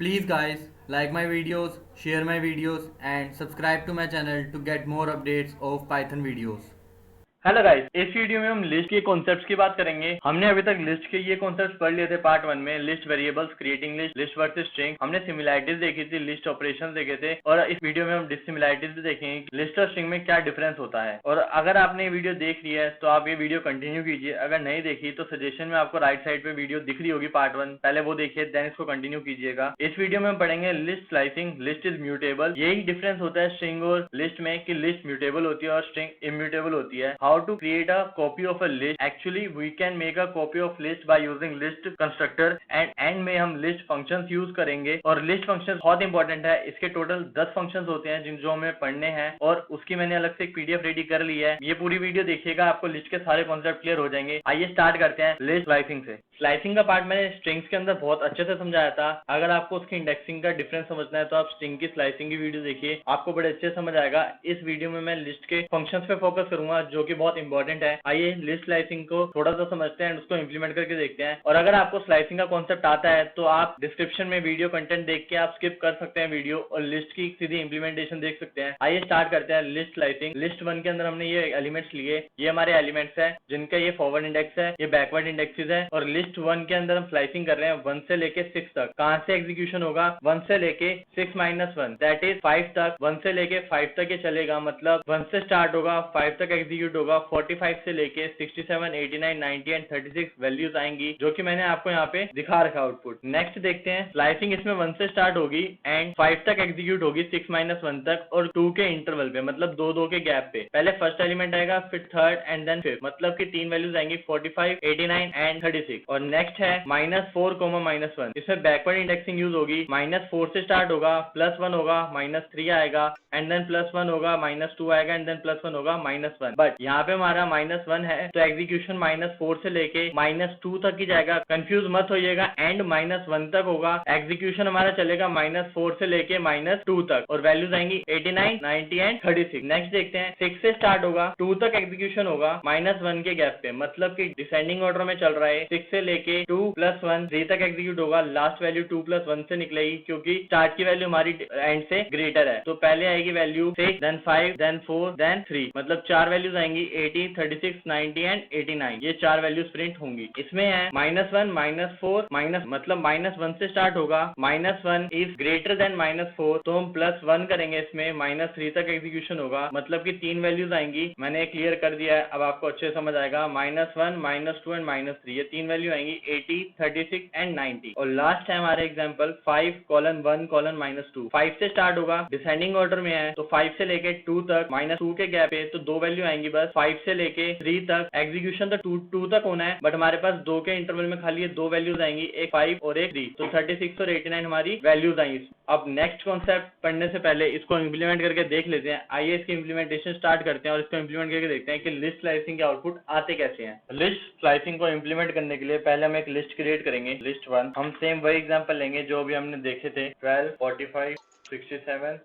Please guys, like my videos, share my videos and subscribe to my channel to get more updates of Python videos. Hello guys, इस video में हम list के concepts की बात करेंगे। हमने अभी तक लिस्ट के ये कॉन्सेप्ट्स पढ़ लिए थे पार्ट 1 में, list variables, creating list, list versus string. हमने सिमिलैरिटीज देखी थी, लिस्ट ऑपरेशंस देखे थे और इस वीडियो में हम डिसिमिलैरिटीज भी देखेंगे, लिस्ट और स्ट्रिंग में क्या डिफरेंस होता है। और अगर आपने ये वीडियो देख ली है तो आप ये वीडियो कंटिन्यू कीजिए, अगर नहीं देखी तो सजेशन में आपको राइट साइड पे वीडियो दिख रही होगी पार्ट 1, पहले वो देखिए देन इसको कंटिन्यू कीजिएगा। इस वीडियो में हम पढ़ेंगे list slicing, list is mutable. यही डिफरेंस होता है स्ट्रिंग और लिस्ट में कि लिस्ट म्यूटेबल होती है और स्ट्रिंग इम्यूटेबल होती है। How to create a copy of a list. Actually we can make a copy of list by using list constructor and end में हम list functions यूज करेंगे। और list functions बहुत इंपॉर्टेंट है, इसके टोटल 10 functions होते हैं जिन जो हमें पढ़ने हैं और उसकी मैंने अलग से एक पीडीएफ रेडी कर ली है। ये पूरी वीडियो देखिएगा, आपको लिस्ट के सारे कॉन्सेप्ट क्लियर हो जाएंगे। आइए स्टार्ट करते हैं लिस्ट स्लाइसिंग से। स्लाइसिंग का पार्ट मैंने स्ट्रिंग्स के अंदर बहुत अच्छे से समझाया था। अगर आपको उसकी इंडेक्सिंग का डिफरेंस समझना है तो आप स्ट्रिंग की स्लाइसिंग की वीडियो देखिए, आपको बड़े अच्छे से समझ आएगा। इस वीडियो में मैं लिस्ट के फंक्शंस पे फोकस करूंगा जो कि बहुत इंपॉर्टेंट है। आइए लिस्ट स्लाइसिंग को थोड़ा सा समझते हैं, उसको इंप्लीमेंट करके देखते हैं। और अगर आपको स्लाइसिंग का कॉन्सेप्ट आता है तो आप डिस्क्रिप्शन में वीडियो कंटेंट देख के आप स्किप कर सकते हैं वीडियो और लिस्ट की सीधी इंप्लीमेंटेशन देख सकते हैं। आइए स्टार्ट करते हैं लिस्ट स्लाइसिंग। लिस्ट 1 के अंदर हमने ये एलिमेंट्स लिए, ये हमारे एलिमेंट्स है जिनका ये फॉरवर्ड इंडेक्स है, ये बैकवर्ड इंडेक्सेस है। और लिस्ट 1 के अंदर हम स्लाइसिंग कर रहे हैं 1 से लेके 6 तक। कहां से एग्जीक्यूशन होगा? 1 से लेके 6 माइनस 1 दैट इज 5 तक। 1 से लेके 5 तक ये चलेगा, मतलब 1 से स्टार्ट होगा 5 तक एग्जीक्यूट होगा। 45 से लेके 67 89 90 एंड 36 वैल्यूज आएंगी जो कि मैंने आपको यहाँ पे दिखा रखा आउटपुट। नेक्स्ट देखते हैं, स्लाइसिंग इसमें 1 से स्टार्ट होगी एंड 5 तक एग्जीक्यूट होगी 6 माइनस 1 तक और 2 के इंटरवल पे, मतलब दो के गैप पे। पहले फर्स्ट एलिमेंट आएगा, फिर थर्ड एंड देन फिफ्थ, मतलब कि 3 वैल्यूज आएंगी 45 89 एंड 36। और नेक्स्ट है -4 -1, इसमें बैकवर्ड इंडेक्सिंग यूज होगी। -4 से स्टार्ट होगा, +1 होगा, -3 आएगा एंड देन +1 होगा, -2 आएगा एंड देन +1 होगा, -1। बट यहाँ पे हमारा -1 है तो एग्जीक्यूशन -4 से लेके -2 तक ही जाएगा। कंफ्यूज मत होइएगा, एंड -1 तक होगा। एग्जीक्यूशन हमारा चलेगा -4 से लेके -2 तक और वैल्यूज आएंगी 89 90 एंड 36। नेक्स्ट देखते हैं, 6 से स्टार्ट होगा, 2 तक एग्जीक्यूशन होगा -1 के गैप पे, मतलब कि डिसेंडिंग ऑर्डर में चल रहा है। 6 से लेके 2 + 1 3 तक एग्जीक्यूट होगा। लास्ट वैल्यू 2 + 1 से निकलेगी क्योंकि स्टार्ट की वैल्यू हमारी एंड से ग्रेटर है। तो पहले आएगी वैल्यू 6 देन 5 देन 4 देन 3, मतलब 4 वैल्यूज आएंगी 80 36 90 एंड 89। ये 4 वैल्यूज प्रिंट होंगी। इसमें है -1 -4 माइनस, मतलब -1 से स्टार्ट होगा, -1 इज ग्रेटर देन -4 तो हम +1 करेंगे। इसमें -3 तक एग्जीक्यूशन होगा, मतलब कि 3 वैल्यूज आएंगी। मैंने क्लियर कर दिया है, अब आपको अच्छे से समझ आएगा। -1 -2 एंड -3, ये 3 वैल्यू आएंगी 80 36 एंड 90। और लास्ट है हमारे एग्जाम्पल 5:1 -2। 5 से स्टार्ट होगा, डिसेंडिंग ऑर्डर में है तो 5 से लेके 2 तक, -2 के गैप पे तो 2 वैल्यू आएंगी बस। 5 से लेके 3 तक एग्जीक्यूशन तो 2 तक होना है, बट हमारे पास 2 के इंटरवल में खाली ये 2 वैल्यूज आएंगी, एक 5 और एक 3, तो 36 और 89 हमारी वैल्यूज आएंगी। अब नेक्स्ट कॉन्सेप्ट पढ़ने से पहले इसको इंप्लीमेंट करके देख लेते हैं। आइए इसकी इंप्लीमेंटेशन स्टार्ट करते हैं और इसको इंप्लीमेंट करके देखते हैं कि लिस्ट स्लाइसिंग के आउटपुट आते कैसे हैं। लिस्ट स्लाइसिंग को इंप्लीमेंट करने के लिए पहले हम एक लिस्ट क्रिएट करेंगे, लिस्ट 1। हम सेम वही एग्जांपल लेंगे जो भी हमने देखे थे, 12 45 67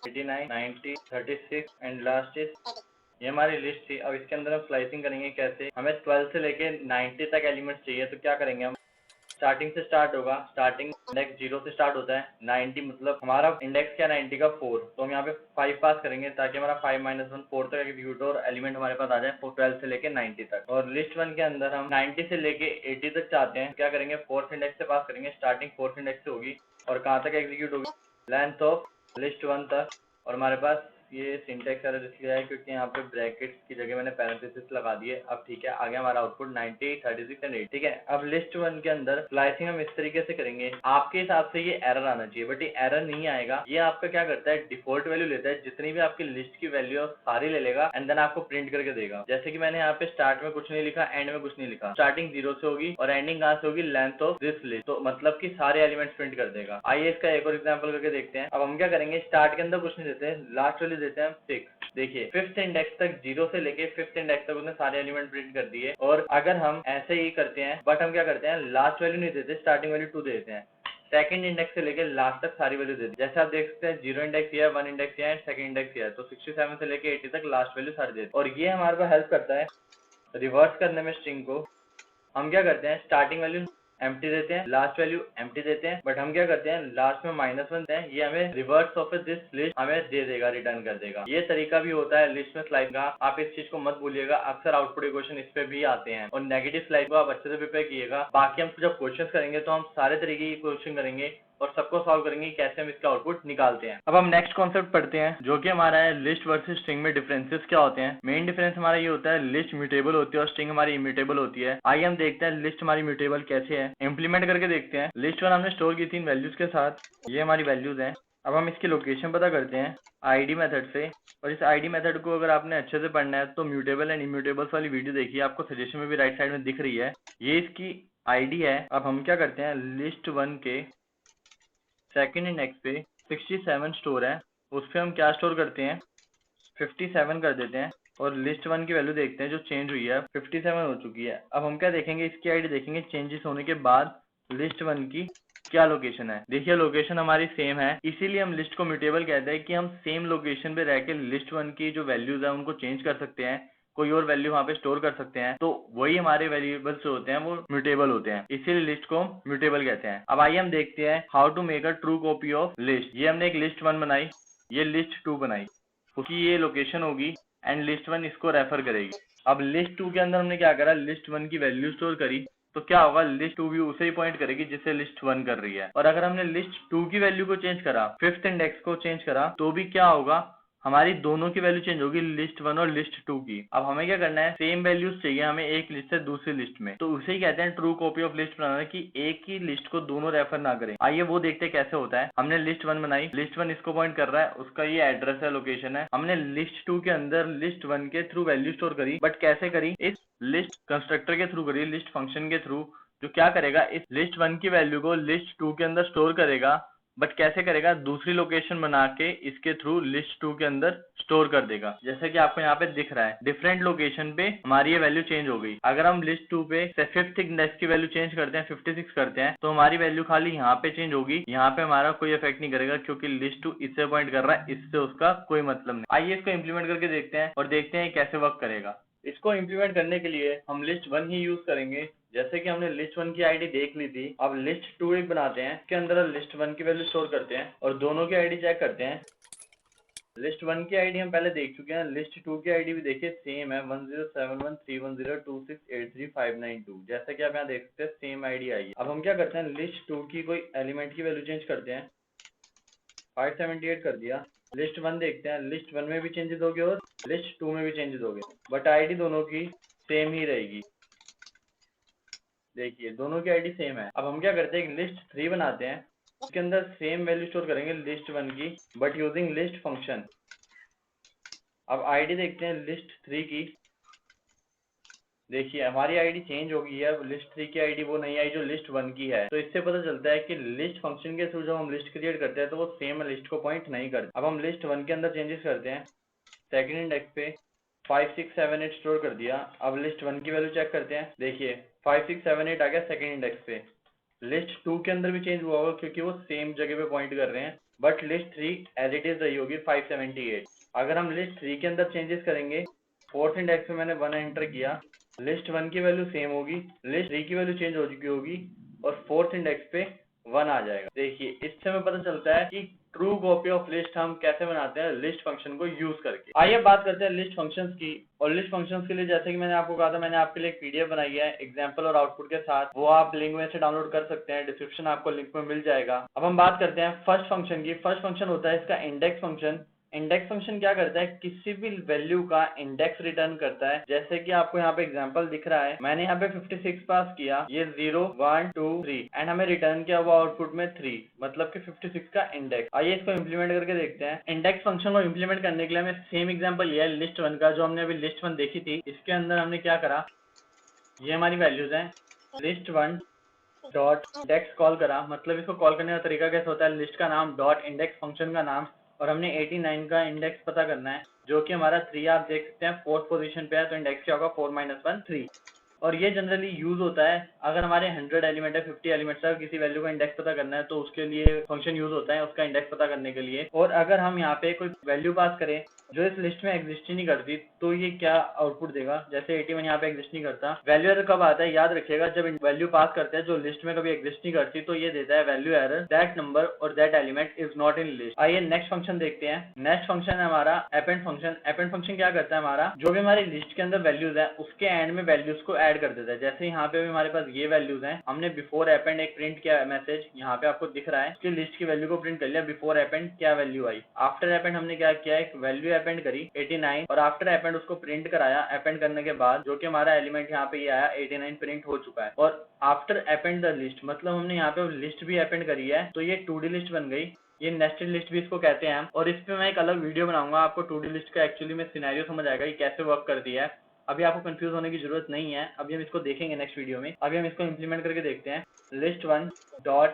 89 90 36 एंड लास्ट इज, ये हमारी लिस्ट थी। अब इसके अंदर हम स्लाइसिंग करेंगे कैसे। हमें 12 से लेके 90 तक एलिमेंट्स चाहिए, तो क्या करेंगे हम, स्टार्टिंग से स्टार्ट होगा, स्टार्टिंग इंडेक्स 0 से स्टार्ट होता है। 90 मतलब हमारा इंडेक्स क्या 90 का 4, तो हम यहाँ पे 5 पास करेंगे ताकि हमारा 5 - 1 4 तक एग्जीक्यूट हो और एलिमेंट हमारे पास आ जाए 12 से लेके 90 तक। और लिस्ट 1 के अंदर हम 90 से लेके 80 तक चाहते हैं, क्या करेंगे, 4th इंडेक्स से पास करेंगे। स्टार्टिंग 4th इंडेक्स से होगी और कहाँ तक एग्जीक्यूट होगी, लेंथ ऑफ लिस्ट 1 तक। और हमारे पास ये सिंटेक्स एरर इसलिए है क्योंकि यहाँ पे ब्रैकेट्स की जगह मैंने पैरेंथेसिस लगा दिए। अब ठीक है, आगे हमारा आउटपुट 90 36 एंड 8। ठीक है, अब लिस्ट 1 के अंदर स्लाइसिंग हम इस तरीके से करेंगे, आपके हिसाब से ये एरर आना चाहिए बट ये एरर नहीं आएगा। ये आपका क्या करता है, डिफॉल्ट वैल्यू लेता है, जितनी भी आपकी लिस्ट की वैल्यू सारी ले लेगा एंड देन आपको प्रिंट करके देगा। जैसे कि मैंने यहाँ पे स्टार्ट में कुछ नहीं लिखा, एंड में कुछ नहीं लिखा, स्टार्टिंग 0 से होगी और एंडिंग कहाँ से होगी, लेंथ ऑफ दिस लिस्ट, तो मतलब कि सारे एलिमेंट्स प्रिंट कर देगा। आइए इसका एक और एग्जाम्पल करके देखते हैं। अब हम क्या करेंगे, स्टार्ट के अंदर कुछ नहीं देते, लास्ट वैल्यू देते हैं 6। देखिए 5th इंडेक्स तक, 0 से लेके 5th इंडेक्स तक उसने सारे एलिमेंट प्रिंट कर दिए। और अगर हम ऐसे ही करते हैं, बट हम क्या करते हैं, लास्ट वैल्यू नहीं देते, स्टार्टिंग वैल्यू 2 देते हैं। सेकंड इंडेक्स से लेके लास्ट तक सारी वैल्यू देते हैं। जैसे आप देख सकते हैं 0 इंडेक्स है, 1 इंडेक्स है एंड सेकंड इंडेक्स है, तो 67 से लेके 80 तक लास्ट वैल्यू सारी देते हैं। और ये हमारे को हेल्प करता है रिवर्स करने में स्ट्रिंग को। हम क्या करते हैं, स्टार्टिंग वैल्यू एम्प्टी देते हैं, लास्ट वैल्यू एम्प्टी देते हैं, बट हम क्या करते हैं लास्ट में -1 देते हैं, ये हमें रिवर्स ऑफ दिस लिस्ट हमें दे देगा, रिटर्न कर देगा। ये तरीका भी होता है लिस्ट में स्लाइड का, आप इस चीज को मत भूलिएगा, अक्सर आउटपुट क्वेश्चन इस पे भी आते हैं। और नेगेटिव स्लाइड को आप अच्छे से प्रिपेयर कीजिएगा। बाकी हम जब क्वेश्चन करेंगे तो हम सारे तरीके के क्वेश्चन करेंगे और सबको सॉल्व करेंगे कैसे हम इसका आउटपुट निकालते हैं। अब हम नेक्स्ट कॉन्सेप्ट पढ़ते हैं जो कि हमारा है लिस्ट वर्सेस स्ट्रिंग में डिफरेंसेस क्या होते हैं। मेन डिफरेंस हमारा ये होता है लिस्ट म्यूटेबल होती है और स्ट्रिंग हमारी इम्यूटेबल होती है। आइए हम देखते हैं लिस्ट हमारी म्यूटेबल कैसे है, इम्प्लीमेंट करके देखते हैं। लिस्ट 1 हमने स्टोर की थी वैल्यूज के साथ, ये हमारी वैल्यूज हैं। अब हम इसकी लोकेशन पता करते हैं आईडी मेथड से, और इस आईडी मेथड को अगर आपने अच्छे से पढ़ना है तो म्यूटेबल एंड इम्यूटेबल्स वाली वीडियो देखिए, आपको सजेशन में भी राइट साइड में दिख रही है, ये इसकी आईडी है। अब हम क्या करते हैं लिस्ट 1 के सेकंड इंडेक्स पे 67 स्टोर है, उस पर हम क्या स्टोर करते हैं 57 कर देते हैं, और लिस्ट 1 की वैल्यू देखते हैं जो चेंज हुई है 57 हो चुकी है। अब हम क्या देखेंगे इसकी आईडी देखेंगे चेंजेस होने के बाद लिस्ट 1 की क्या लोकेशन है। देखिए लोकेशन हमारी सेम है, इसीलिए हम लिस्ट को म्यूटेबल कहते हैं कि हम सेम लोकेशन पे रह के लिस्ट 1 की जो वैल्यूज है उनको चेंज कर सकते हैं, कोई और वैल्यू वहाँ पे स्टोर कर सकते हैं, तो वही हमारे वेरिएबल्स जो होते हैं वो म्यूटेबल होते हैं, इसीलिए लिस्ट को हम म्यूटेबल कहते हैं। अब आइए हम देखते हैं how to make a true copy of list. ये हमने एक लिस्ट 1 बनाई, ये लिस्ट 2 बनाई, उसकी ये लोकेशन होगी एंड लिस्ट 1 इसको रेफर करेगी। अब लिस्ट 2 के अंदर हमने क्या करा लिस्ट 1 की वैल्यू स्टोर करी, तो क्या होगा लिस्ट 2 भी उसे ही पॉइंट करेगी जिससे लिस्ट 1 कर रही है। और अगर हमने लिस्ट 2 की वैल्यू को चेंज करा, 5th इंडेक्स को चेंज करा, तो भी क्या होगा हमारी दोनों की वैल्यू चेंज होगी, लिस्ट 1 और लिस्ट 2 की। अब हमें क्या करना है सेम वैल्यूज चाहिए हमें एक लिस्ट से दूसरी लिस्ट में, तो उसे ही कहते हैं ट्रू कॉपी ऑफ लिस्ट बनाना, कि एक ही लिस्ट को दोनों रेफर ना करें। आइए वो देखते हैं कैसे होता है। हमने लिस्ट 1 बनाई, लिस्ट 1 इसको पॉइंट कर रहा है, उसका ये एड्रेस है, लोकेशन है। हमने लिस्ट 2 के अंदर लिस्ट 1 के थ्रू वैल्यू स्टोर करी, बट कैसे करी इस लिस्ट कंस्ट्रक्टर के थ्रू करी, लिस्ट फंक्शन के थ्रू, जो क्या करेगा इस लिस्ट 1 की वैल्यू को लिस्ट 2 के अंदर स्टोर करेगा, बट कैसे करेगा दूसरी लोकेशन बना के इसके थ्रू लिस्ट 2 के अंदर स्टोर कर देगा। जैसे कि आपको यहाँ पे दिख रहा है डिफरेंट लोकेशन पे हमारी ये वैल्यू चेंज हो गई। अगर हम लिस्ट 2 पे 5th इंडेक्स की वैल्यू चेंज करते हैं 56 करते हैं, तो हमारी वैल्यू खाली यहाँ पे चेंज होगी, यहाँ पे हमारा कोई इफेक्ट नहीं करेगा क्योंकि लिस्ट 2 इससे पॉइंट कर रहा है, इससे उसका कोई मतलब नहीं। आइए इसको इम्प्लीमेंट करके देखते हैं और देखते हैं कैसे वर्क करेगा। इसको इम्प्लीमेंट करने के लिए हम लिस्ट 1 ही यूज करेंगे। जैसे कि हमने लिस्ट 1 की आईडी देख ली थी, अब लिस्ट 2 एक बनाते हैं, इसके अंदर लिस्ट 1 की वैल्यू स्टोर करते हैं और दोनों की आईडी चेक करते हैं। लिस्ट 1 की आईडी हम पहले देख चुके हैं, लिस्ट 2 की आईडी भी देखिए सेम है 10713102683592, जैसा कि आप यहाँ देख सकते हैं सेम आईडी आई है। अब हम क्या करते हैं लिस्ट 2 की कोई एलिमेंट की वैल्यू चेंज करते हैं, 578 कर दिया। लिस्ट 1 देखते हैं, लिस्ट 1 में भी चेंजेस हो गए और लिस्ट 2 में भी चेंजेस हो गए, बट आईडी दोनों की सेम ही रहेगी। देखिए दोनों की आईडी सेम है। अब हम क्या करते हैं लिस्ट 3 बनाते हैं, उसके अंदर सेम वैल्यू स्टोर करेंगे लिस्ट 1 की, बट यूजिंग लिस्ट फंक्शन। अब आईडी देखते हैं लिस्ट 3 की, देखिए हमारी आईडी चेंज हो गई है, अब लिस्ट 3 की आईडी वो नहीं आई जो लिस्ट 1 की है। तो इससे पता चलता है कि लिस्ट फंक्शन के थ्रू जब हम लिस्ट क्रिएट करते हैं तो वो सेम लिस्ट को पॉइंट नहीं करते। अब हम लिस्ट 1 के अंदर चेंजेस करते हैं, सेकंड इंडेक्स पे 5678 स्टोर कर दिया। अब लिस्ट 1 की वैल्यू चेक करते हैं, देखिए 5678 आ गया सेकंड इंडेक्स पे। लिस्ट 2 के अंदर भी चेंज हुआ होगा क्योंकि वो सेम जगह पे पॉइंट कर रहे हैं, but list 3 as it is रही होगी 578। अगर हम लिस्ट 3 के अंदर चेंजेस करेंगे, फोर्थ इंडेक्स में मैंने 1 एंटर किया, लिस्ट 1 की वैल्यू सेम होगी, लिस्ट 3 की वैल्यू चेंज हो चुकी होगी और फोर्थ इंडेक्स पे 1 आ जाएगा। देखिए इससे हमें पता चलता है कि ट्रू कॉपी ऑफ लिस्ट हम कैसे बनाते हैं लिस्ट फंक्शन को यूज करके। आइए बात करते हैं लिस्ट फंक्शंस की। और लिस्ट फंक्शंस के लिए जैसे कि मैंने आपको कहा था, मैंने आपके लिए एक पीडीएफ बनाई है एग्जांपल और आउटपुट के साथ, वो आप लिंक में से डाउनलोड कर सकते हैं, डिस्क्रिप्शन आपको लिंक में मिल जाएगा। अब हम बात करते हैं फर्स्ट फंक्शन की। फर्स्ट फंक्शन होता है इसका इंडेक्स फंक्शन। इंडेक्स फंक्शन क्या करता है, किसी भी वैल्यू का इंडेक्स रिटर्न करता है। जैसे कि आपको यहाँ पे एग्जांपल दिख रहा है, मैंने यहाँ पे 56 पास किया, ये 0 1 2 3 एंड हमें रिटर्न किया हुआ आउटपुट में 3, मतलब कि 56 का इंडेक्स। आइए इसको इम्प्लीमेंट करके देखते हैं। इंडेक्स फंक्शन को इम्प्लीमेंट करने के लिए हमें सेम एग्जाम्पल लिया है लिस्ट 1 का, जो हमने अभी लिस्ट 1 देखी थी। इसके अंदर हमने क्या करा, ये हमारी वैल्यूज हैं, लिस्ट 1 डॉट इंडेक्स कॉल करा। मतलब इसको कॉल करने का तरीका कैसे होता है, लिस्ट का नाम डॉट इंडेक्स फंक्शन का नाम, और हमने 89 का इंडेक्स पता करना है, जो कि हमारा 3 आप देख सकते हैं 4th पोजीशन पे है, तो इंडेक्स क्या होगा 4 - 1 3। और ये जनरली यूज होता है अगर हमारे 100 एलिमेंट है, 50 एलिमेंट्स है, किसी वैल्यू का इंडेक्स पता करना है तो उसके लिए फंक्शन यूज होता है उसका इंडेक्स पता करने के लिए। और अगर हम यहाँ पे कोई वैल्यू पास करें जो इस लिस्ट में एग्जिस्ट ही नहीं करती तो ये क्या आउटपुट देगा, जैसे 81 यहाँ पे एग्जिस्ट नहीं करता। वैल्यू एरर कब आता है याद रखिएगा, जब वैल्यू पास करते हैं जो लिस्ट में कभी एग्जिस्ट नहीं करती तो ये देता है वैल्यू एरर दैट नंबर और that element is not in list. आइए नेक्स्ट फंक्शन देखते हैं। नेक्स्ट फंक्शन है हमारा अपेंड फंक्शन। अपेंड फंक्शन क्या करता है, हमारा जो भी हमारी लिस्ट के अंदर वैल्यूज है उसके एंड में वैल्यूज को ऐड कर देता है। जैसे यहाँ पे भी हमारे पास ये वैल्यूज हैं, हमने बिफोर अपेंड एक प्रिंट किया मैसेज, यहाँ पे आपको दिख रहा है कि लिस्ट की वैल्यू को प्रिंट कर लिया, बिफोर अपेंड क्या वैल्यू आई। आफ्टर अपेंड हमने क्या किया, एक वैल्यू अपेंड करी 89 और आफ्टर अपेंड उसको प्रिंट कराया। अपेंड करने के बाद जो कि हमारा एलिमेंट यहाँ पे ये आया 89 प्रिंट हो चुका है। और आफ्टर अपेंड द लिस्ट मतलब हमने यहाँ पे लिस्ट भी अपेंड करी है तो ये 2D लिस्ट बन गई। ये नेस्टेड लिस्ट भी इसको कहते हैं। और इस पे मैं एक अलग वीडियो बनाऊंगा, आपको 2D लिस्ट का एक्चुअली में सिनेरियो समझ आएगा ये कैसे वर्क करती है। अभी आपको कंफ्यूज होने की जरूरत नहीं है, अभी हम इसको देखेंगे नेक्स्ट वीडियो में। अभी हम इसको इम्प्लीमेंट करके देखते हैं। List one dot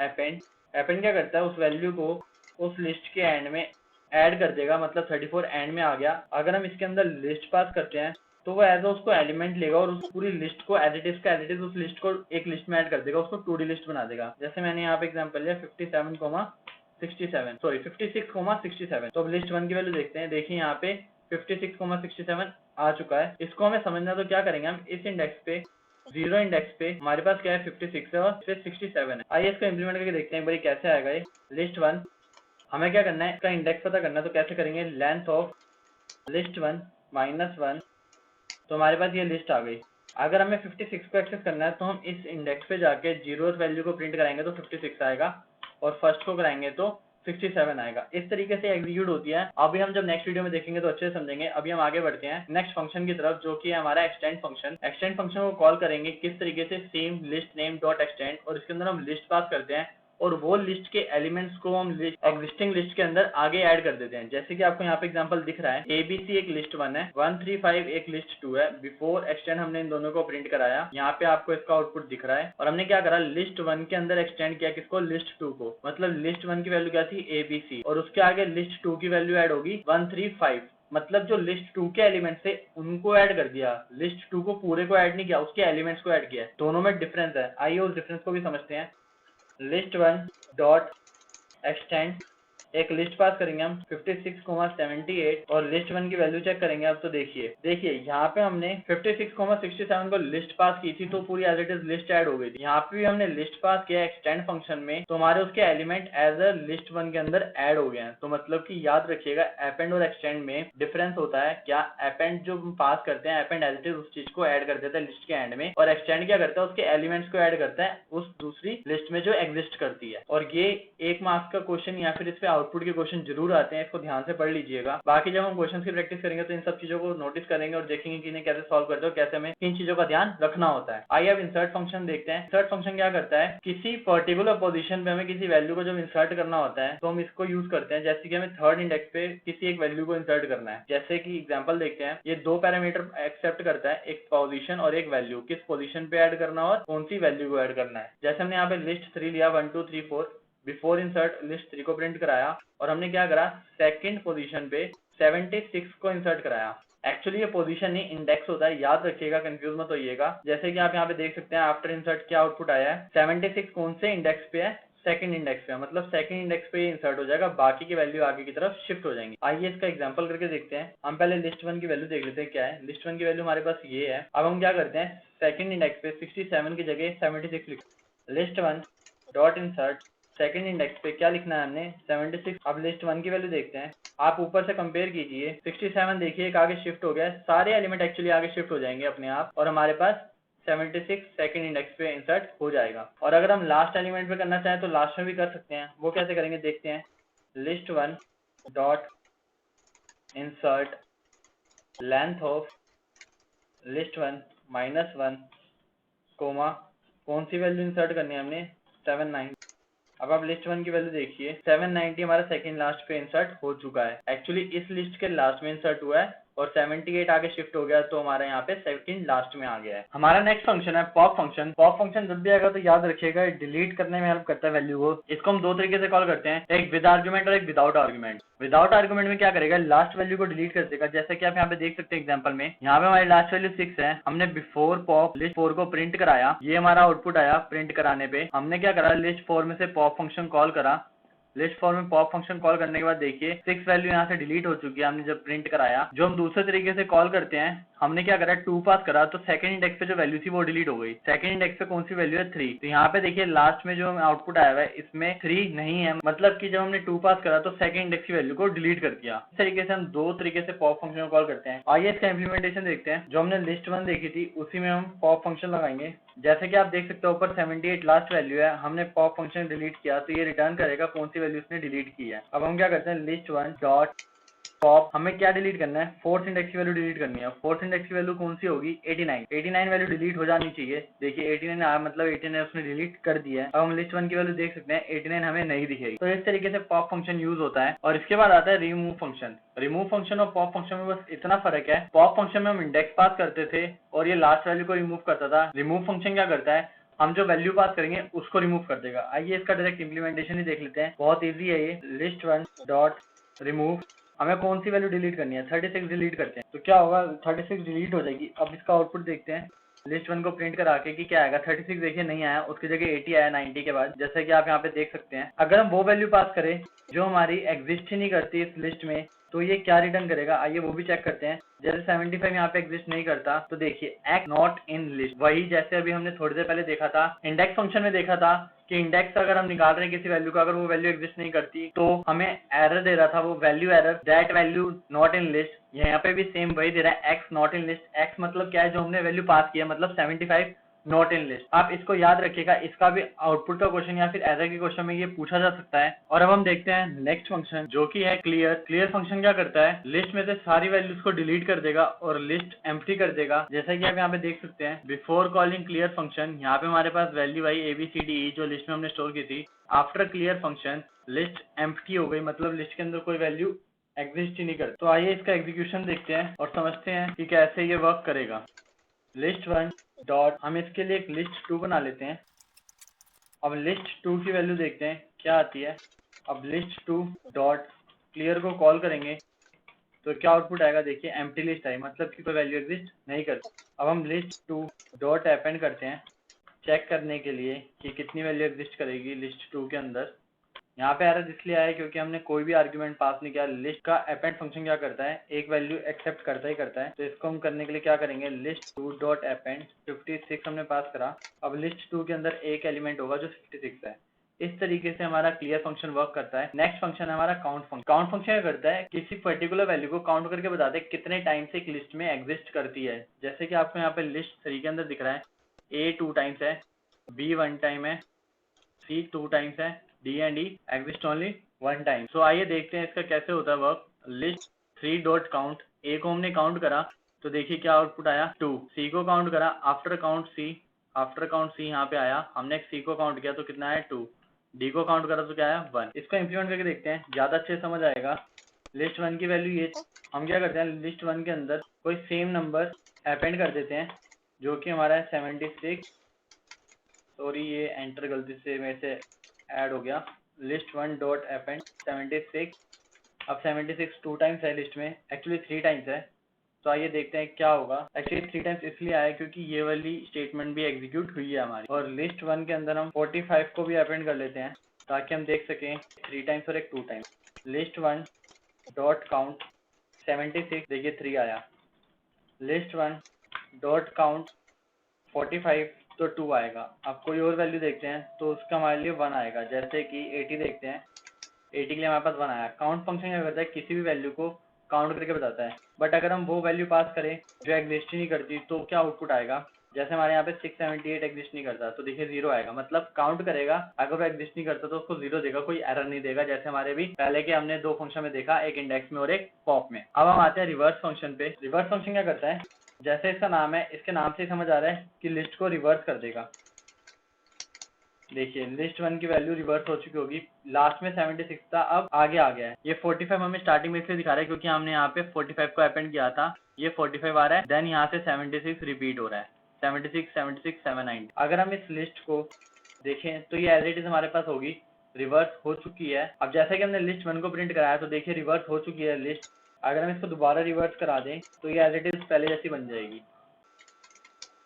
append. Append क्या करता है, उस वैल्यू को उस लिस्ट के एंड में ऐड कर देगा, मतलब 34 एंड में आ गया। अगर हम इसके अंदर लिस्ट पास करते हैं तो वो एज उसको एलिमेंट लेगा और उस पूरी लिस्ट को एज इट इज का एज इट इज उस लिस्ट को एक लिस्ट में ऐड कर देगा, उसको 2D लिस्ट बना देगा। जैसे मैंने यहाँ पे एग्जांपल लिया 56,67। तो अब लिस्ट वन की वैल्यू देखते हैं। देखिए यहाँ पे 56,67 आ चुका है। इसको हमें समझना तो क्या करेंगे, हम इस इंडेक्स पे 0 इंडेक्स पे हमारे पास क्या है 56 है और फिर 67 है। आइए इसको इम्प्लीमेंट करके देखते हैं एक बार कैसे आएगा ये। लिस्ट वन हमें क्या करना है, इसका इंडेक्स पता करना है तो कैसे करेंगे, लेंथ ऑफ लिस्ट वन -1 तो हमारे पास ये लिस्ट आ गई। अगर हमें 56 को एक्सेस करना है तो हम इस इंडेक्स पे जाके 0th वैल्यू को प्रिंट कराएंगे तो 56 आएगा और फर्स्ट को कराएंगे तो 67 आएगा। इस तरीके से एग्जीक्यूट होती है। अभी हम जब नेक्स्ट वीडियो में देखेंगे तो अच्छे से समझेंगे। अभी हम आगे बढ़ते हैं नेक्स्ट फंक्शन की तरफ जो कि है हमारा एक्सटेंड फंक्शन। एक्सटेंड फंक्शन को कॉल करेंगे किस तरीके से, same list name dot extend, और इसके अंदर हम लिस्ट पास करते हैं और वो लिस्ट के एलिमेंट्स को हम एग्जिस्टिंग लिस्ट के अंदर आगे ऐड कर देते हैं। जैसे कि आपको यहाँ पे एग्जांपल दिख रहा है, ABC एक लिस्ट 1 है, 135 एक लिस्ट 2 है। बिफोर एक्सटेंड हमने इन दोनों को प्रिंट कराया, यहाँ पे आपको इसका आउटपुट दिख रहा है। और हमने क्या करा, लिस्ट 1 के अंदर एक्सटेंड किया किसको, लिस्ट 2 को। मतलब लिस्ट 1 की वैल्यू क्या थी ABC और उसके आगे लिस्ट 2 की वैल्यू ऐड होगी 135। मतलब जो लिस्ट 2 के एलिमेंट्स थे उनको ऐड कर दिया, लिस्ट 2 को पूरे को ऐड नहीं किया, उसके एलिमेंट्स को ऐड किया। दोनों में डिफरेंस है, आइए उस डिफरेंस को भी समझते हैं। लिस्ट वन डॉट एक्सटेंड एक लिस्ट पास करेंगे हम 56,78 और लिस्ट वन की वैल्यू चेक करेंगे। अब तो देखिए यहाँ पे हमने 56,67 को लिस्ट पास की थी तो पूरी as it is list add हो गई थी। यहाँ पे भी हमने लिस्ट पास किया एक्सटेंड फंक्शन में तो हमारे उसके element as a list one के अंदर ऐड हो गए हैं। तो मतलब कि याद रखिएगा अपेंड और एक्सटेंड में डिफरेंस होता है। क्या अपेंड जो पास करते हैं, अपेंड एज इट इज उस चीज को ऐड कर देता है लिस्ट के एंड में, और एक्सटेंड क्या करता है, उसके एलिमेंट्स को ऐड करता है उस दूसरी लिस्ट में जो एग्जिस्ट करती है। और ये 1 मार्क्स का क्वेश्चन या फिर इस पे आउटपुट के क्वेश्चन जरूर आते हैं, इसको ध्यान से पढ़ लीजिएगा। बाकी जब हम क्वेश्चंस की प्रैक्टिस करेंगे तो इन सब चीजों को नोटिस करेंगे और देखेंगे कि इन्हें कैसे सॉल्व करते हो, कैसे हमें इन चीजों का ध्यान रखना होता है। आइए अब इंसर्ट फंक्शन देखते हैं। इंसर्ट फंक्शन क्या करता है, किसी पर्टिकुलर पोजीशन पे हमें किसी वैल्यू को जब इंसर्ट करना होता है तो हम इसको यूज करते हैं। जैसे कि हमें थर्ड इंडेक्स पे किसी एक वैल्यू को इंसर्ट करना है। जैसे कि एग्जांपल देखते हैं, ये 2 पैरामीटर एक्सेप्ट करता है, एक पोजीशन और एक वैल्यू, किस पोजीशन पे ऐड करना और कौन सी वैल्यू को ऐड करना है। जैसे हमने यहाँ पे लिस्ट 3 लिया 1 2 3 4, बिफोर इंसर्ट लिस्ट 3 को प्रिंट कराया और हमने क्या करा, सेकंड पोजीशन पे 76 को इंसर्ट कराया। एक्चुअली ये पोजीशन नहीं इंडेक्स होता है, याद रखिएगा, कंफ्यूज मत होइएगा। जैसे कि आप यहाँ पे देख सकते हैं आफ्टर इंसर्ट क्या आउटपुट आया है, 76 कौन से इंडेक्स पे है, सेकंड इंडेक्स पे, मतलब सेकंड इंडेक्स पे इंसर्ट हो जाएगा, बाकी की वैल्यू आगे की तरफ शिफ्ट हो जाएंगी। आइए इसका एग्जांपल करके देखते हैं। हम पहले लिस्ट 1 की वैल्यू देख लेते हैं क्या है। लिस्ट 1 की वैल्यू हमारे पास ये है। अब हम क्या करते हैं, सेकंड इंडेक्स पे 67 की जगह 76 लिखते हैं। List 1 dot insert second index पे क्या लिखना है हमने, 76। अब लिस्ट 1 की वैल्यू देखते हैं, आप ऊपर से कंपेयर कीजिए, 67 देखिए एक आगे शिफ्ट हो गया, सारे एलिमेंट एक्चुअली आगे शिफ्ट हो जाएंगे अपने आप और हमारे पास 76 सेकंड इंडेक्स पे इंसर्ट हो जाएगा। और अगर हम लास्ट एलिमेंट पे करना चाहें तो लास्ट में भी कर सकते हैं। वो कैसे करेंगे देखते हैं। List 1 dot insert length of list 1 -1 comma कौन सी वैल्यू इंसर्ट करनी है हमने, 790। अब आप लिस्ट 1 की वैल्यू देखिए, 790 हमारा सेकंड लास्ट पे इंसर्ट हो चुका है। एक्चुअली इस लिस्ट के लास्ट में इंसर्ट हुआ है और 78 आगे शिफ्ट हो गया तो हमारा यहाँ पे सेकंड लास्ट में आ गया है। हमारा नेक्स्ट फंक्शन है पॉप फंक्शन। पॉप फंक्शन जब भी आएगा तो याद रखिएगा डिलीट करने में हेल्प करता है वैल्यू को। इसको हम दो तरीके से कॉल करते हैं, एक विद आर्गुमेंट और एक विदाउट आर्गुमेंट। विदाउट आर्गुमेंट में क्या करेगा, लास्ट वैल्यू को डिलीट कर देगा। जैसे कि आप यहाँ पे देख सकते हैं एग्जांपल में, यहाँ पे हमारी लास्ट वैल्यू 6 है। हमने बिफोर पॉप लिस्ट 4 को प्रिंट कराया, ये हमारा आउटपुट आया। प्रिंट कराने पे हमने क्या करा, लिस्ट 4 में से पॉप फंक्शन कॉल करा। लिस्ट 4 में पॉप फंक्शन कॉल करने के बाद देखिए 6 वैल्यू यहाँ से डिलीट हो चुकी है हमने जब प्रिंट कराया। जो हम दूसरे तरीके से कॉल करते हैं, हमने क्या करा, 2 पास करा तो सेकंड इंडेक्स पे जो वैल्यू थी वो डिलीट हो गई। सेकंड इंडेक्स पे कौन सी वैल्यू है, 3। तो यहाँ पे देखिए लास्ट में जो आउटपुट आया हुआ है इसमें 3 नहीं है, मतलब कि जब हमने 2 पास करा तो सेकंड इंडेक्स की वैल्यू को डिलीट कर दिया। इस तरीके से हम दो तरीके से पॉप फंक्शन को कॉल करते हैं। आइए इसका इम्प्लीमेंटेशन देखते हैं। जो हमने लिस्ट 1 देखी थी उसी में हम पॉप फंक्शन लगाएंगे। जैसे कि आप देख सकते हो ऊपर 78 लास्ट वैल्यू है, हमने पॉप फंक्शन डिलीट किया तो ये रिटर्न करेगा कौन सी वैल्यू उसने डिलीट की है। अब हम क्या करते हैं, लिस्ट 1 डॉट पॉप, हमें क्या डिलीट करना है, फोर्थ इंडेक्स की वैल्यू डिलीट करनी है। फोर्थ इंडेक्स की वैल्यू कौन सी होगी, 89। 89 वैल्यू डिलीट हो जानी चाहिए। देखिए 89 आया, मतलब 89 उसने डिलीट कर दिया है। अब हम लिस्ट 1 की वैल्यू देख सकते हैं, 89 हमें नहीं दिखेगी। तो इस तरीके से पॉप फंक्शन यूज होता है। और इसके बाद आता है रिमूव फंक्शन। रिमूव फंक्शन और पॉप फंक्शन में बस इतना फर्क है, पॉप फंक्शन में हम इंडेक्स पास करते थे और ये लास्ट वैल्यू को रिमूव करता था। रिमूव फंक्शन क्या करता है, हम जो वैल्यू पास करेंगे उसको रिमूव कर देगा। आइए इसका डायरेक्ट इंप्लीमेंटेशन ही देख लेते हैं, बहुत इजी है ये। लिस्ट 1 डॉट रिमूव, हमें कौन सी वैल्यू डिलीट करनी है, 36 डिलीट करते हैं। तो क्या होगा, 36 डिलीट हो जाएगी। अब इसका आउटपुट देखते हैं लिस्ट 1 को प्रिंट करा के कि क्या आएगा। 36 देखिए नहीं आया, उसकी जगह 80 आया 90 के बाद, जैसे कि आप यहाँ पे देख सकते हैं। अगर हम वो वैल्यू पास करें जो हमारी एग्जिस्ट ही नहीं करती इस लिस्ट में, तो ये क्या रिटर्न करेगा, आइए वो भी चेक करते हैं। जैसे 75 यहाँ पे एग्जिस्ट नहीं करता तो देखिए एक्स नॉट इन लिस्ट, वही जैसे अभी हमने थोड़ी देर पहले देखा था इंडेक्स फंक्शन में, देखा था कि इंडेक्स अगर हम निकाल रहे हैं किसी वैल्यू का, अगर वो वैल्यू एग्जिस्ट नहीं करती तो हमें एरर दे रहा था, वो value error, that value not in list. यहाँ पे भी सेम वही दे रहा है, x not in list. X मतलब क्या है, जो हमने वैल्यू पास किया, मतलब 75 नॉट इन लिस्ट। आप इसको याद रखिएगा, इसका भी आउटपुट का क्वेश्चन या फिर एरर के क्वेश्चन में ये पूछा जा सकता है। और अब हम देखते हैं नेक्स्ट फंक्शन जो कि है क्लियर। क्लियर फंक्शन क्या करता है, लिस्ट में से सारी वैल्यूज को डिलीट कर देगा और लिस्ट एम्प्टी कर देगा। जैसा कि आप यहाँ पे देख सकते हैं, बिफोर कॉलिंग क्लियर फंक्शन, यहाँ पे हमारे पास वैल्यू आई ABCDE जो लिस्ट में हमने स्टोर की थी। After clear function list empty हो गई, मतलब लिस्ट के अंदर कोई वैल्यू एग्जिस्ट ही नहीं करती। तो आइए इसका एग्जीक्यूशन देखते हैं और समझते हैं कि कैसे ये वर्क करेगा। लिस्ट 1 डॉट, हम इसके लिए एक लिस्ट 2 बना लेते हैं। अब लिस्ट 2 की वैल्यू देखते हैं क्या आती है। अब लिस्ट 2 डॉट क्लियर को कॉल करेंगे तो क्या आउटपुट आएगा, देखिए एम्प्टी लिस्ट आई, मतलब कि कोई वैल्यू एग्जिस्ट नहीं करती। अब हम लिस्ट 2 डॉट अपेंड करते हैं चेक करने के लिए कि कितनी वैल्यू एग्जिस्ट करेगी लिस्ट 2 के अंदर। यहाँ पे एरर इसलिए आया क्योंकि हमने कोई भी आर्गुमेंट पास नहीं किया। लिस्ट का अपेंड फंक्शन क्या करता है, एक वैल्यू एक्सेप्ट करता ही करता है। तो इसको हम करने के लिए क्या करेंगे, लिस्ट 2 डॉट अपेंड 56 हमने पास करा। अब लिस्ट 2 के अंदर एक एलिमेंट होगा जो 56 है। इस तरीके से हमारा क्लियर फंक्शन वर्क करता है। नेक्स्ट फंक्शन है हमारा काउंट फंक्शन। काउंट फंक्शन क्या करता है, किसी पर्टिकुलर वैल्यू को काउंट करके बताते हैं कितने टाइम से एक लिस्ट में एग्जिस्ट करती है। जैसे कि आपको यहाँ पे लिस्ट 3 के अंदर दिख रहा है, A 2 टाइम्स है, B 1 टाइम है, C 2 टाइम्स है, D and E exist only 1 time. So आइए देखते हैं इसका कैसे होता है work. List 3 dot count, A को हमने काउंट करा तो देखिए क्या आउटपुट आया 2। C को काउंट करा, आफ्टर काउंट C यहाँ पे आया, हमने C को काउंट किया तो कितना आया 2। D को काउंट करा तो क्या आया 1। इसको इम्प्लीमेंट करके देखते हैं, ज्यादा अच्छे से समझ आएगा। लिस्ट 1 की वैल्यू ये, हम क्या करते हैं लिस्ट 1 के अंदर कोई सेम नंबर अपेंड कर देते हैं जो कि हमारा है 76। सॉरी ये एंटर गलती से मेरे से ऐड हो गया। List 1 dot append 76। अब 76 2 टाइम्स है लिस्ट में, एक्चुअली 3 टाइम्स है। तो आइए देखते हैं क्या होगा। एक्चुअली 3 टाइम्स इसलिए आया क्योंकि ये वाली स्टेटमेंट भी एग्जीक्यूट हुई है हमारी। और लिस्ट 1 के अंदर हम 45 को भी अपेंड कर लेते हैं ताकि हम देख सकें 3 टाइम्स और एक 2 टाइम्स। लिस्ट 1 डॉट काउंट 76, देखिए 3 आया। लिस्ट 1 डॉट काउंट 45 तो 2 आएगा। अब कोई और वैल्यू देखते हैं तो उसका हमारे लिए 1 आएगा। जैसे कि 80 देखते हैं, 80 के लिए हमारे पास 1 आया। काउंट फंक्शन क्या करता है, किसी भी वैल्यू को काउंट करके बताता है। बट अगर हम वो वैल्यू पास करें जो एग्जिस्ट ही नहीं करती तो क्या आउटपुट आएगा। जैसे हमारे यहाँ पे 678 एग्जिस्ट नहीं करता तो देखिए 0 आएगा, मतलब काउंट करेगा, अगर वो एग्जिस्ट नहीं करता तो उसको 0 देगा, कोई एरर नहीं देगा। जैसे हमारे भी पहले के हमने 2 फंक्शन में देखा, एक इंडेक्स में और एक पॉप में। अब हम आते हैं रिवर्स फंक्शन पे। रिवर्स फंक्शन क्या करता है, जैसे इसका नाम है, इसके नाम से समझ आ रहा है कि लिस्ट को रिवर्स कर देगा। देखिए लिस्ट 1 की वैल्यू रिवर्स हो चुकी होगी, लास्ट में 76 था, अब आगे आ गया है। ये 45 हमें स्टार्टिंग में इसलिए दिखा रहा है क्योंकि हमने यहाँ पे 45 को अपेंड किया था, ये 45 आ रहा है, देन यहाँ से 76 रिपीट हो रहा है, 76 76 790। अगर हम इस लिस्ट को देखें तो ये एज इट इज हमारे पास होगी, रिवर्स हो चुकी है। अब जैसे कि हमने लिस्ट 1 को प्रिंट कराया तो देखिए रिवर्स हो चुकी है लिस्ट। अगर हम इसको दोबारा रिवर्स करा दें तो ये एज इट इज पहले जैसी बन जाएगी,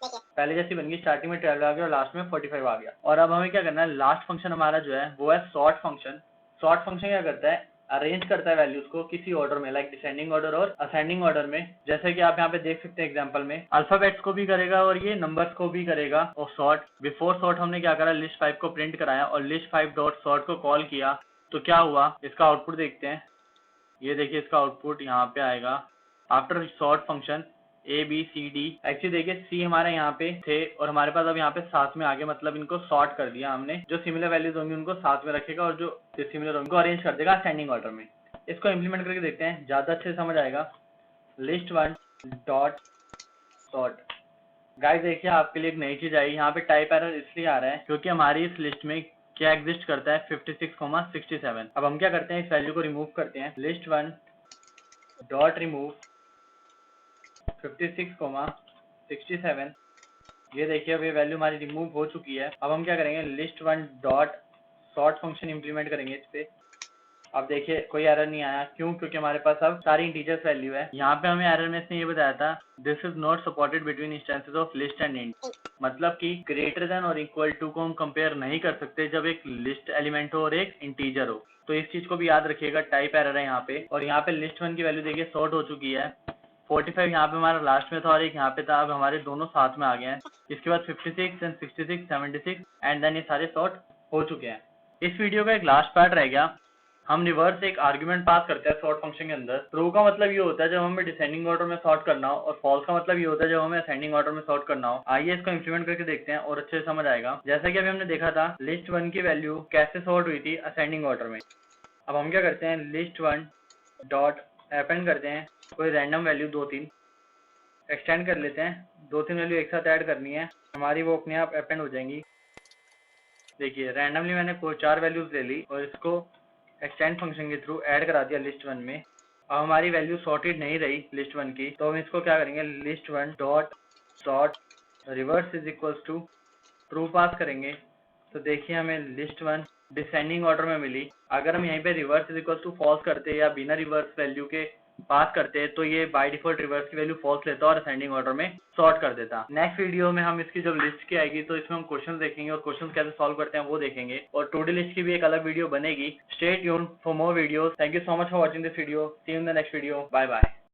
पहले जैसी बन गई, स्टार्टिंग में 12 आ गया और लास्ट में 45 आ गया। और अब हमें क्या करना है, लास्ट फंक्शन हमारा जो है वो है सॉर्ट फंक्शन। सॉर्ट फंक्शन क्या करता है, अरेंज करता है वैल्यूज को किसी ऑर्डर में, लाइक डिसेंडिंग ऑर्डर और असेंडिंग ऑर्डर में। जैसे कि आप यहाँ पे देख सकते हैं एग्जांपल में, अल्फाबेट्स को भी करेगा और ये नंबर्स को भी करेगा। और सॉर्ट, बिफोर सॉर्ट हमने क्या करा, लिस्ट 5 को प्रिंट कराया और लिस्ट 5 डॉट सॉर्ट को कॉल किया तो क्या हुआ, इसका आउटपुट देखते हैं। ये देखिए इसका आउटपुट यहाँ पे आएगा, after sort function A B C D. Actually देखिए सी हमारे यहाँ पे थे और हमारे पास अब यहाँ पे साथ में आ गए, मतलब इनको सॉर्ट कर दिया हमने। जो सिमिलर वैल्यूज होंगी उनको साथ में रखेगा और जो डिसिमिलर होंगे उनको अरेंज कर देगा असेंडिंग ऑर्डर में। इसको इम्प्लीमेंट करके देखते हैं, ज्यादा अच्छे से समझ आएगा। List 1 dot sort. गाइस देखिए आपके लिए एक नई चीज आई, यहाँ पे टाइप एरर इसलिए आ रहा है क्योंकि हमारी इस लिस्ट में क्या एग्जिस्ट करता है, 56,67। अब हम क्या करते हैं, इस वैल्यू को रिमूव करते हैं। List 1 dot remove 56,67। ये देखिए अब ये वैल्यू हमारी रिमूव हो चुकी है। अब हम क्या करेंगे, list 1 dot sort function implement करेंगे इस पे। अब देखिए कोई एरर नहीं आया, क्यों, क्योंकि हमारे पास अब सारी इंटीजर्स वैल्यू है। यहाँ पे हमें एरर में इसने ये बताया था, this is not supported between instances of list and int. मतलब कि ग्रेटर देन और इक्वल टू को हम कंपेयर नहीं कर सकते जब एक लिस्ट एलिमेंट हो और एक इंटीजर हो। तो इस चीज को भी याद रखिएगा, टाइप एरर है यहाँ पे। और यहाँ पे लिस्ट 1 की वैल्यू देखिए सॉर्ट हो चुकी है, 45 यहाँ पे हमारा लास्ट में था और एक यहाँ पे था, अब हमारे दोनों साथ में आ गए हैं। इसके बाद 56 एंड 66 76 एंड देन ये सारे सॉर्ट हो चुके हैं। इस वीडियो का एक लास्ट पार्ट रह गया, हम रिवर्स एक आर्गुमेंट पास करते हैं सॉर्ट फंक्शन के अंदर। ट्रू का मतलब ये होता है जब हमें डिसेंडिंग ऑर्डर में सॉर्ट करना हो, और फॉल्स का मतलब ये होता है जब हमें असेंडिंग ऑर्डर में सॉर्ट करना हो। आइए इसको इंप्लीमेंट करके देखते हैं और अच्छे से समझ आएगा। जैसा कि अभी हमने देखा था लिस्ट 1 की वैल्यू कैसे सॉर्ट हुई थी, असेंडिंग ऑर्डर में। अब हम क्या करते हैं, लिस्ट 1 डॉट अपेंड करते हैं कोई रैंडम वैल्यू 2-3, एक्सटेंड कर लेते हैं, 2-3 वैल्यू एक साथ ऐड करनी है, हमारी वो अपने आप अपेंड हो जाएंगी। देखिए रैंडमली मैंने कोई 4 वैल्यूज ले ली और इसको एक्सटेंड फंक्शन के थ्रू ऐड करा दिया लिस्ट 1 में। अब हमारी वैल्यू सॉर्टेड नहीं रही लिस्ट 1 की, तो हम इसको क्या करेंगे, list 1 dot sort reverse is equals to true pass करेंगे। तो देखिए हमें लिस्ट 1 डिसेंडिंग ऑर्डर में मिली। अगर हम यहीं पे reverse is equals to false करते या बिना रिवर्स वैल्यू के पास करते तो ये बाय डिफॉल्ट रिवर्स की वैल्यू फॉल्स लेता और असेंडिंग ऑर्डर में सॉर्ट कर देता। नेक्स्ट वीडियो में हम इसकी जब लिस्ट की आएगी तो इसमें हम क्वेश्चन देखेंगे और क्वेश्चन कैसे सॉल्व करते हैं वो देखेंगे, और टू डू लिस्ट की भी एक अलग वीडियो बनेगी। Stay tuned for more videos. Thank you so much for watching this video. See you in the next video. Bye bye.